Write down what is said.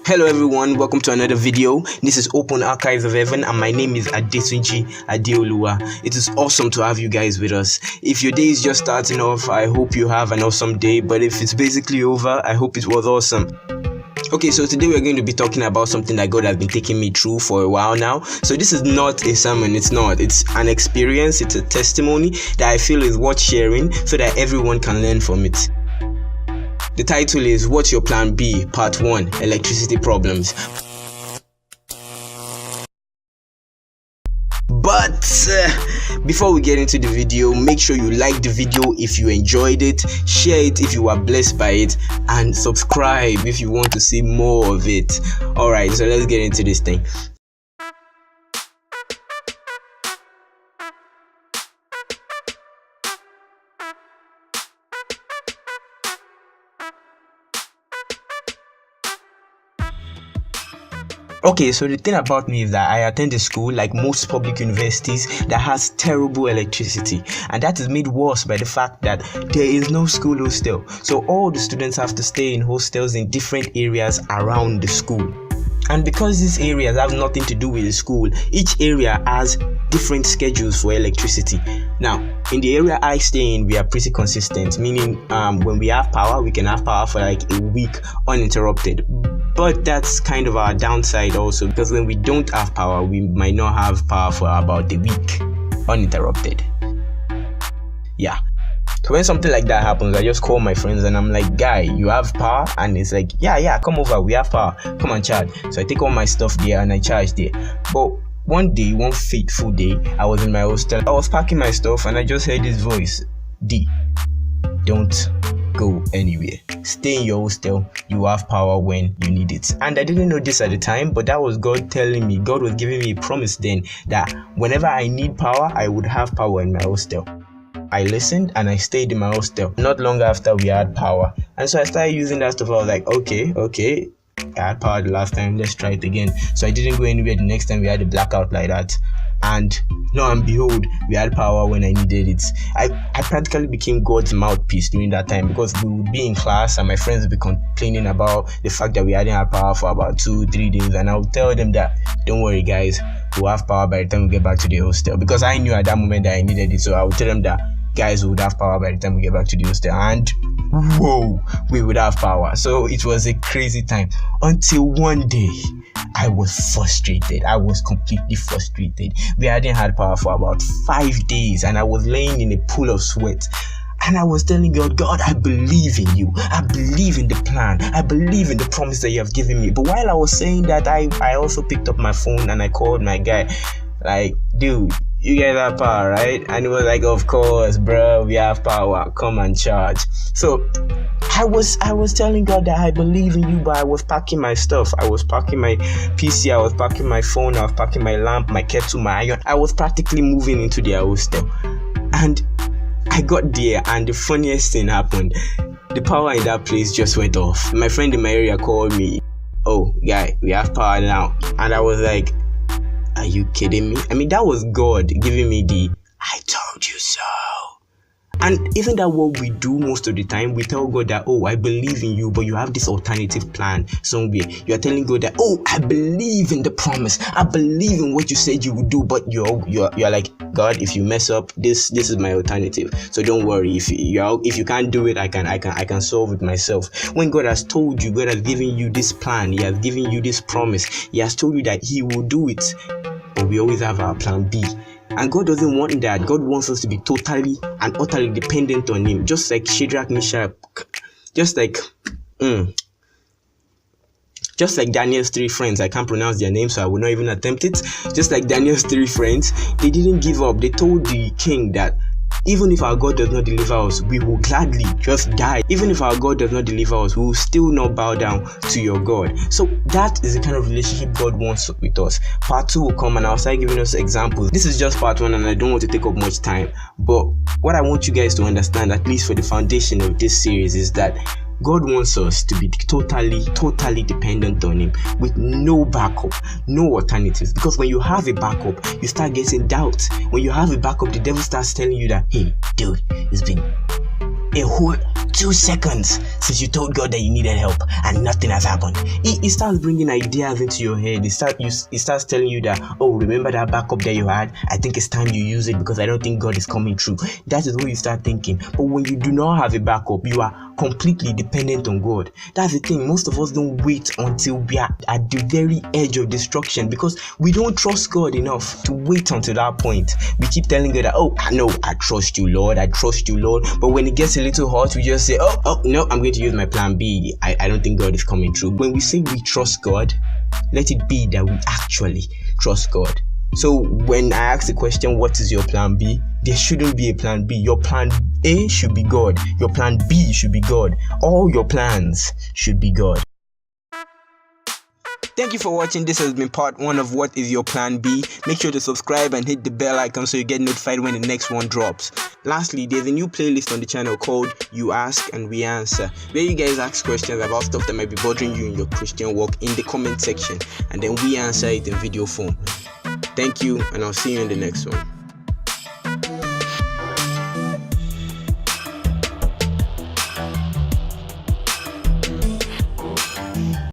Hello everyone, welcome to another video. This is OpenArchivesofHeaven and my name is Adetunji Adeoluwa. It is awesome to have you guys with us. If your day is just starting off, I hope you have an awesome day, but if it's basically over, I hope it was awesome. Okay, so today we're going to be talking about something that God has been taking me through for a while now. So this is not a sermon, it's an experience, it's a testimony that I feel is worth sharing so that everyone can learn from it. The title is What's Your Plan B? Part 1, Electricity Problems. But before we get into the video, make sure you like the video if you enjoyed it, share it if you were blessed by it, and subscribe if you want to see more of it. Alright, so let's get into this thing. Okay, so the thing about me is that I attend a school, like most public universities, that has terrible electricity, and that is made worse by the fact that there is no school hostel. So all the students have to stay in hostels in different areas around the school. And because these areas have nothing to do with the school, each area has different schedules for electricity. Now, in the area I stay in, we are pretty consistent, meaning when we have power, we can have power for like a week uninterrupted. But that's kind of our downside also, because when we don't have power, we might not have power for about a week uninterrupted. Yeah. So when something like that happens, I just call my friends and I'm like, guy, you have power? And it's like, yeah, come over, we have power, come and charge. So I take all my stuff there and I charge there. But one fateful day, I was in my hostel, I was packing my stuff and I just heard this voice, D, don't go anywhere. Stay in your hostel. You have power when you need it. And I didn't know this at the time, but that was God telling me. God was giving me a promise then that whenever I need power, I would have power in my hostel. I listened and I stayed in my hostel. Not long after we had power. And so I started using that stuff. I was like, okay. I had power the last time, let's try it again. So I didn't go anywhere the next time we had a blackout like that. And lo and behold, we had power when I needed it. I practically became God's mouthpiece during that time, because we would be in class and my friends would be complaining about the fact that we hadn't had power for about 2-3 days, and I would tell them that, don't worry guys, we'll have power by the time we get back to the hostel, because I knew at that moment that I needed it. So I would tell them that, guys, we would have power by the time we get back to the hostel, and whoa, we would have power. So it was a crazy time until one day I was frustrated. I was completely frustrated. We hadn't had power for about 5 days and I was laying in a pool of sweat. And I was telling God, I believe in you. I believe in the plan. I believe in the promise that you have given me. But while I was saying that, I also picked up my phone and I called my guy. Like, dude, you guys have power, right? And he was like, of course, bro, we have power. Come and charge. So I was telling God that I believe in you, but I was packing my stuff. I was packing my PC, I was packing my phone, I was packing my lamp, my kettle, my iron. I was practically moving into their hostel. And I got there and the funniest thing happened. The power in that place just went off. My friend in my area called me, oh, guy, we have power now. And I was like, are you kidding me? I mean, that was God giving me the, I told you so. And isn't that what we do most of the time? We tell God that, oh, I believe in you, but you have this alternative plan somewhere. You are telling God that, oh, I believe in the promise. I believe in what you said you would do, but you're like, God, if you mess up, this is my alternative. So don't worry. If you can't do it, I can solve it myself. When God has told you, God has given you this plan, He has given you this promise, He has told you that He will do it. But we always have our plan B. And God doesn't want that. God wants us to be totally and utterly dependent on Him. Just like Shadrach, Meshach, just like Daniel's 3 friends. I can't pronounce their names, so I will not even attempt it. Just like Daniel's 3 friends, they didn't give up. They told the king that even if our God does not deliver us, we will gladly just die. Even if our God does not deliver us, we will still not bow down to your God. So that is the kind of relationship God wants with us. Part 2 will come and I'll start giving us examples. This is just part 1 and I don't want to take up much time. But what I want you guys to understand, at least for the foundation of this series, is that God wants us to be totally dependent on Him with no backup, no alternatives. Because when you have a backup, you start getting doubts. When you have a backup, the devil starts telling you that, hey, dude, it's been a whole 2 seconds since you told God that you needed help and nothing has happened. It starts bringing ideas into your head. It starts telling you that, oh, remember that backup that you had? I think it's time you use it because I don't think God is coming through. That is what you start thinking. But when you do not have a backup, you are completely dependent on God. That's the thing. Most of us don't wait until we are at the very edge of destruction because we don't trust God enough to wait until that point. We keep telling God that, oh, I know, I trust you, Lord. I trust you, Lord. But when it gets a little hot, we just say, oh, no, I'm going to use my plan B. I don't think God is coming through. When we say we trust God, let it be that we actually trust God. So when I ask the question, what is your plan B? There shouldn't be a plan B. Your plan A should be God. Your plan B should be God. All your plans should be God. Thank you for watching. This has been part 1 of What is Your Plan B. Make sure to subscribe and hit the bell icon so you get notified when the next one drops. Lastly, there's a new playlist on the channel called You Ask and We Answer, where you guys ask questions about stuff that might be bothering you in your Christian walk in the comment section, and then we answer it in video form. Thank you, and I'll see you in the next one.